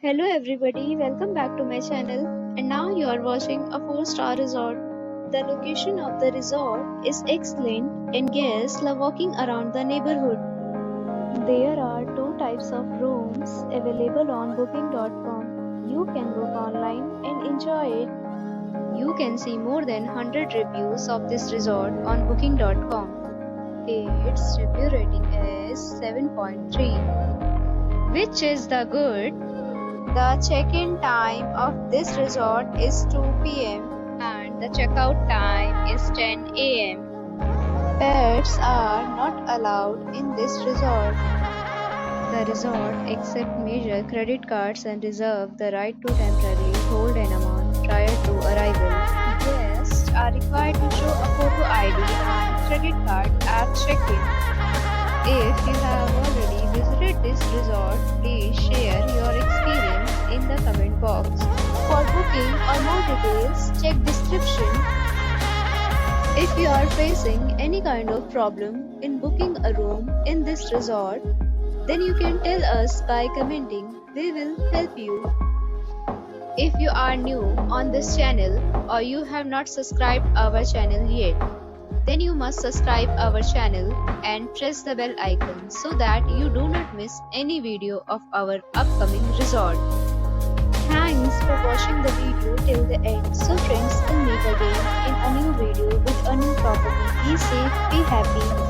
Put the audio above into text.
Hello everybody, welcome back to my channel, and now you are watching a 4-star resort. The location of the resort is excellent and guests love walking around the neighborhood. There are two types of rooms available on booking.com. You can book online and enjoy it. You can see more than 100 reviews of this resort on booking.com. Its review rating is 7.3, which is the good. The check-in time of this resort is 2 p.m. and the checkout time is 10 a.m. Pets are not allowed in this resort. The resort accepts major credit cards and reserves the right to temporarily hold an amount prior to arrival. Guests are required to show a photo ID and credit card at check-in. If you have already visited this resort, please share your experience in the comment box. For booking or more details, check description. If you are facing any kind of problem in booking a room in this resort, then you can tell us by commenting. We will help you. If you are new on this channel or you have not subscribed our channel yet, then you must subscribe our channel and press the bell icon so that you do not miss any video of our upcoming resort. Thanks for watching the video till the end. So friends, we'll meet again in a new video with a new property. Be safe, be happy.